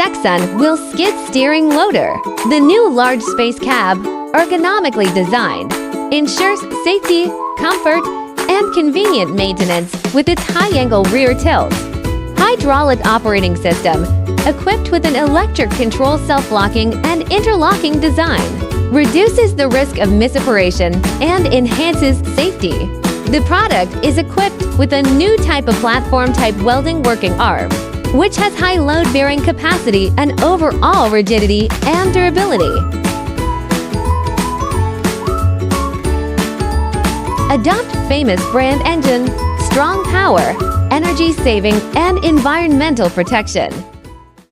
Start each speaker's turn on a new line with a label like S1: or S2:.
S1: SECSUN wheel skid steering loader. The new large space cab, ergonomically designed, ensures safety, comfort, and convenient maintenance with its high-angle rear tilt. Hydraulic operating system, equipped with an electric control self-locking and interlocking design, reduces the risk of misoperation and enhances safety. The product is equipped with a new type of platform-type welding working arm, which has high load-bearing capacity and overall rigidity and durability. Adopt famous brand engine, strong power, energy saving, and environmental protection.